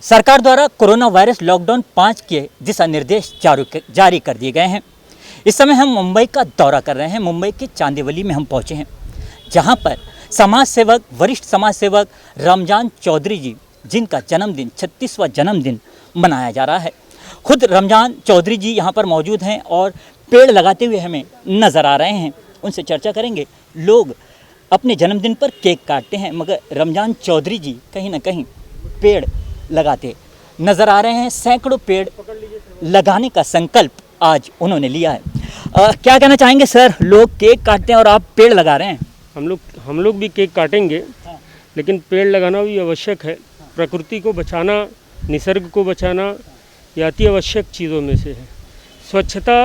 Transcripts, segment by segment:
सरकार द्वारा corona virus lockdown 5 के दिशा निर्देश जारी कर दिए गए हैं। इस समय हम मुंबई का दौरा कर रहे हैं। मुंबई के चांदीवली में हम पहुंचे हैं, जहां पर समाज सेवक, वरिष्ठ समाज सेवक रमजान चौधरी जी, जिनका जन्मदिन 36वां जन्मदिन मनाया जा रहा है। खुद रमजान चौधरी जी यहां पर मौजूद हैं और पेड़ लगाते हुए हमें नज़र आ रहे हैं। उनसे चर्चा करेंगे। लोग अपने जन्मदिन पर केक काटते हैं, मगर रमजान चौधरी जी कहीं ना कहीं पेड़ लगाते नज़र आ रहे हैं। सैकड़ों पेड़ लगाने का संकल्प आज उन्होंने लिया है। क्या कहना चाहेंगे सर? लोग केक काटते हैं और आप पेड़ लगा रहे हैं। हम लोग भी केक काटेंगे, लेकिन पेड़ लगाना भी आवश्यक है। प्रकृति को बचाना, निसर्ग को बचाना, ये अति आवश्यक चीज़ों में से है। स्वच्छता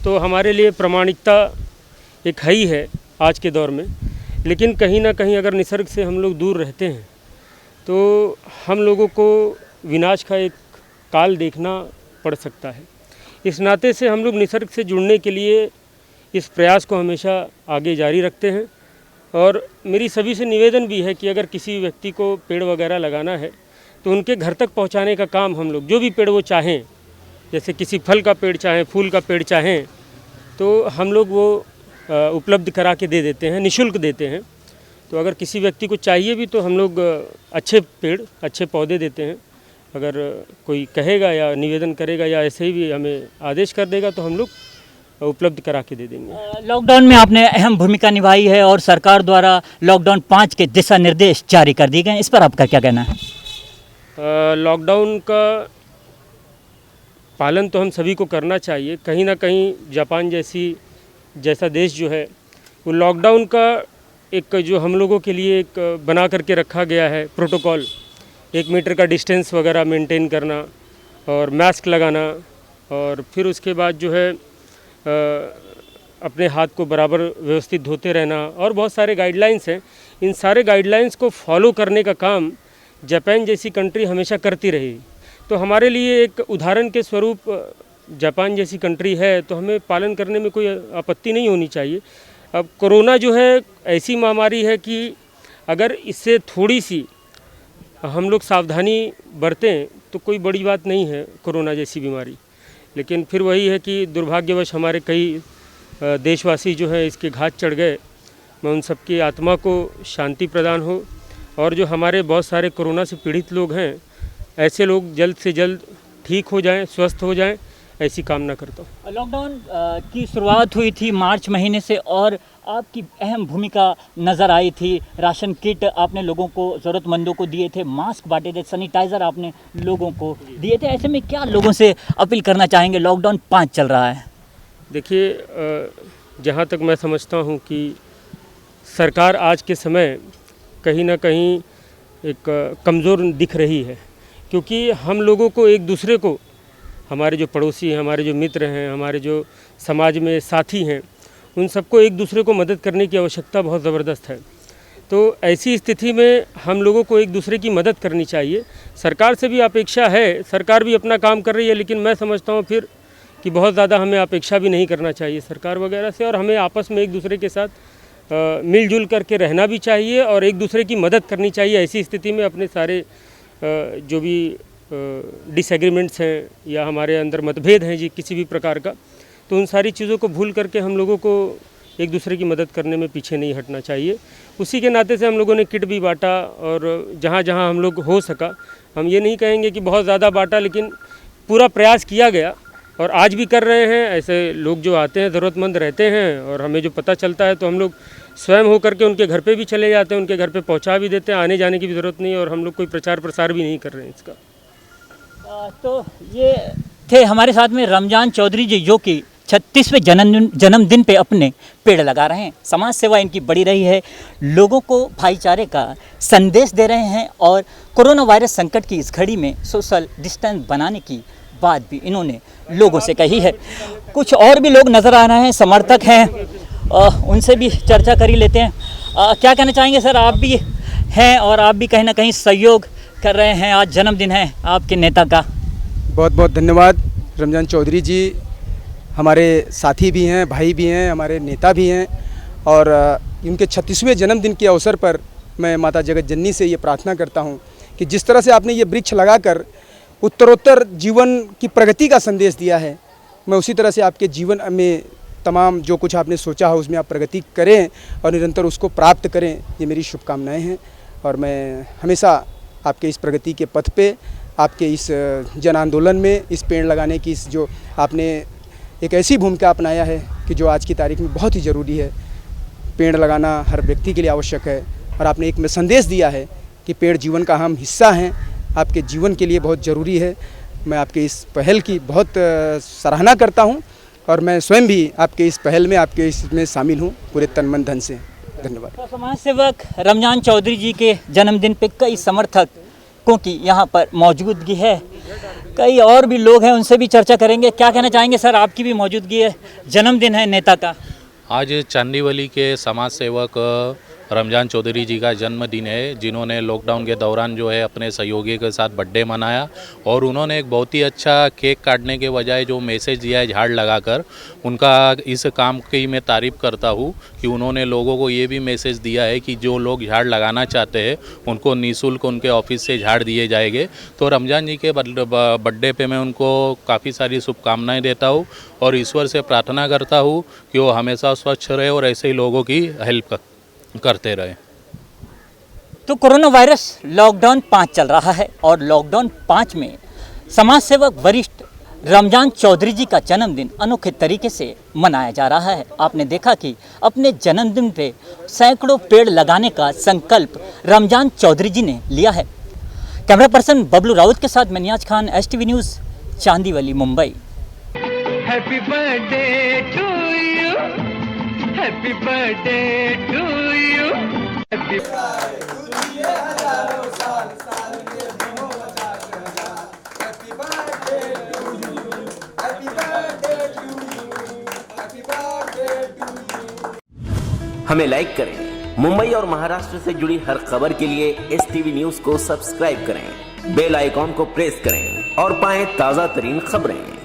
तो हमारे लिए प्रामाणिकता एक है ही है आज के दौर में, लेकिन कहीं ना कहीं अगर निसर्ग से हम लोग दूर रहते हैं तो हम लोगों को विनाश का एक काल देखना पड़ सकता है। इस नाते से हम लोग निसर्ग से जुड़ने के लिए इस प्रयास को हमेशा आगे जारी रखते हैं। और मेरी सभी से निवेदन भी है कि अगर किसी व्यक्ति को पेड़ वगैरह लगाना है तो उनके घर तक पहुंचाने का काम हम लोग, जो भी पेड़ वो चाहें, जैसे किसी फल का पेड़ चाहें, फूल का पेड़ चाहें, तो हम लोग वो उपलब्ध करा के दे देते हैं, निःशुल्क देते हैं। तो अगर किसी व्यक्ति को चाहिए भी तो हम लोग अच्छे पेड़, अच्छे पौधे देते हैं। अगर कोई कहेगा या निवेदन करेगा या ऐसे ही भी हमें आदेश कर देगा तो हम लोग उपलब्ध करा के दे देंगे। लॉकडाउन में आपने अहम भूमिका निभाई है और सरकार द्वारा लॉकडाउन 5 के दिशा निर्देश जारी कर दिए गए हैं। इस पर आपका क्या कहना है? लॉकडाउन का पालन तो हम सभी को करना चाहिए। कहीं ना कहीं जापान जैसा देश जो है, वो लॉकडाउन का एक जो हम लोगों के लिए एक बना करके रखा गया है प्रोटोकॉल, 1 मीटर का डिस्टेंस वगैरह मेंटेन करना और मास्क लगाना, और फिर उसके बाद जो है अपने हाथ को बराबर व्यवस्थित धोते रहना, और बहुत सारे गाइडलाइंस हैं। इन सारे गाइडलाइंस को फॉलो करने का काम जापान जैसी कंट्री हमेशा करती रही। तो हमारे लिए एक उदाहरण के स्वरूप जापान जैसी कंट्री है, तो हमें पालन करने में कोई आपत्ति नहीं होनी चाहिए। अब कोरोना जो है ऐसी महामारी है कि अगर इससे थोड़ी सी हम लोग सावधानी बरतें तो कोई बड़ी बात नहीं है कोरोना जैसी बीमारी। लेकिन फिर वही है कि दुर्भाग्यवश हमारे कई देशवासी जो हैं इसके घात चढ़ गए। मैं उन सबकी आत्मा को शांति प्रदान हो, और जो हमारे बहुत सारे कोरोना से पीड़ित लोग हैं, ऐसे लोग जल्द से जल्द ठीक हो जाएं, स्वस्थ हो जाएं, ऐसी कामना करता हूँ। लॉकडाउन की शुरुआत हुई थी मार्च महीने से और आपकी अहम भूमिका नज़र आई थी। राशन किट आपने लोगों को, ज़रूरतमंदों को दिए थे, मास्क बांटे थे, सैनिटाइज़र आपने लोगों को दिए थे। ऐसे में क्या लोगों से अपील करना चाहेंगे? लॉकडाउन 5 चल रहा है। देखिए, जहाँ तक मैं समझता हूँ कि सरकार आज के समय कहीं ना कहीं एक कमज़ोर दिख रही है, क्योंकि हम लोगों को एक दूसरे को, हमारे जो पड़ोसी हैं, हमारे जो मित्र हैं, हमारे जो समाज में साथी हैं, उन सबको एक दूसरे को मदद करने की आवश्यकता बहुत ज़बरदस्त है। तो ऐसी स्थिति में हम लोगों को एक दूसरे की मदद करनी चाहिए। सरकार से भी अपेक्षा है, सरकार भी अपना काम कर रही है, लेकिन मैं समझता हूँ फिर कि बहुत ज़्यादा हमें अपेक्षा भी नहीं करना चाहिए सरकार वगैरह से, और हमें आपस में एक दूसरे के साथ मिलजुल करके रहना भी चाहिए और एक दूसरे की मदद करनी चाहिए। ऐसी स्थिति में अपने सारे जो भी डिसएग्रीमेंट्स हैं या हमारे अंदर मतभेद हैं जी किसी भी प्रकार का, तो उन सारी चीज़ों को भूल करके हम लोगों को एक दूसरे की मदद करने में पीछे नहीं हटना चाहिए। उसी के नाते से हम लोगों ने किट भी बांटा, और जहाँ जहाँ हम लोग हो सका, हम ये नहीं कहेंगे कि बहुत ज़्यादा बांटा, लेकिन पूरा प्रयास किया गया और आज भी कर रहे हैं। ऐसे लोग जो आते हैं, ज़रूरतमंद रहते हैं, और हमें जो पता चलता है तो हम लोग स्वयं होकर के उनके घर पे भी चले जाते हैं, उनके घर पे पहुंचा भी देते हैं। आने जाने की भी ज़रूरत नहीं है, और हम लोग कोई प्रचार प्रसार भी नहीं कर रहे हैं इसका। तो ये थे हमारे साथ में रमजान चौधरी जी, जो कि 36वें जन्मदिन पे अपने पेड़ लगा रहे हैं। समाज सेवा इनकी बड़ी रही है, लोगों को भाईचारे का संदेश दे रहे हैं, और कोरोना वायरस संकट की इस घड़ी में सोशल डिस्टेंस बनाने की बात भी इन्होंने लोगों से कही है। कुछ और भी लोग नज़र आ रहे हैं, समर्थक हैं, उनसे भी चर्चा कर ही लेते हैं। क्या कहना चाहेंगे सर? आप भी हैं और आप भी कहीं ना कहीं सहयोग कर रहे हैं। आज जन्मदिन है आपके नेता का। बहुत बहुत धन्यवाद। रमजान चौधरी जी हमारे साथी भी हैं, भाई भी हैं, हमारे नेता भी हैं, और इनके 36वें जन्मदिन के अवसर पर मैं माता जगत जननी से ये प्रार्थना करता हूँ कि जिस तरह से आपने ये वृक्ष लगाकर उत्तरोत्तर जीवन की प्रगति का संदेश दिया है, मैं उसी तरह से आपके जीवन में तमाम जो कुछ आपने सोचा हो उसमें आप प्रगति करें और निरंतर उसको प्राप्त करें, ये मेरी शुभकामनाएं हैं। और मैं हमेशा आपके इस प्रगति के पथ पे, आपके इस जन आंदोलन में, इस पेड़ लगाने की इस जो आपने एक ऐसी भूमिका अपनाया है कि जो आज की तारीख में बहुत ही ज़रूरी है। पेड़ लगाना हर व्यक्ति के लिए आवश्यक है और आपने एक में संदेश दिया है कि पेड़ जीवन का अहम हिस्सा हैं, आपके जीवन के लिए बहुत ज़रूरी है। मैं आपके इस पहल की बहुत सराहना करता हूं और मैं स्वयं भी आपके इस पहल में, आपके इसमें शामिल हूं पूरे तन मन धन से। धन्यवाद। तो समाज सेवक रमजान चौधरी जी के जन्मदिन पे कई समर्थकों की यहाँ पर मौजूदगी है, कई और भी लोग हैं, उनसे भी चर्चा करेंगे। क्या कहना चाहेंगे सर, आपकी भी मौजूदगी है, जन्मदिन है नेता का। आज चांदीवली के समाज सेवक रमजान चौधरी जी का जन्मदिन है, जिन्होंने लॉकडाउन के दौरान जो है अपने सहयोगी के साथ बर्थडे मनाया और उन्होंने एक बहुत ही अच्छा केक काटने के बजाय जो मैसेज दिया है झाड़ लगाकर, उनका इस काम की मैं तारीफ़ करता हूँ कि उन्होंने लोगों को ये भी मैसेज दिया है कि जो लोग झाड़ लगाना चाहते हैं उनको निःशुल्क उनके ऑफिस से झाड़ दिए जाएंगे। तो रमजान जी के बर्थडे पे मैं उनको काफ़ी सारी शुभकामनाएँ देता हूँ और ईश्वर से प्रार्थना करता हूँ कि वो हमेशा स्वच्छ रहे और ऐसे ही लोगों की हेल्प करते रहे। तो कोरोना वायरस लॉकडाउन 5 चल रहा है और लॉकडाउन 5 में समाज सेवक वरिष्ठ रमजान चौधरी जी का जन्मदिन अनोखे तरीके से मनाया जा रहा है। आपने देखा कि अपने जन्मदिन पे सैकड़ों पेड़ लगाने का संकल्प रमजान चौधरी जी ने लिया है। कैमरा पर्सन बबलू राउत के साथ मैं Niyaz Khan, STV news, Chandivali, Mumbai. Happy birthday to you, happy birthday to you, happy हमें लाइक करें। मुंबई और महाराष्ट्र से जुड़ी हर खबर के लिए STV न्यूज़ को सब्सक्राइब करें, बेल आइकॉन को प्रेस करें और पाएं ताज़ा तरीन खबरें।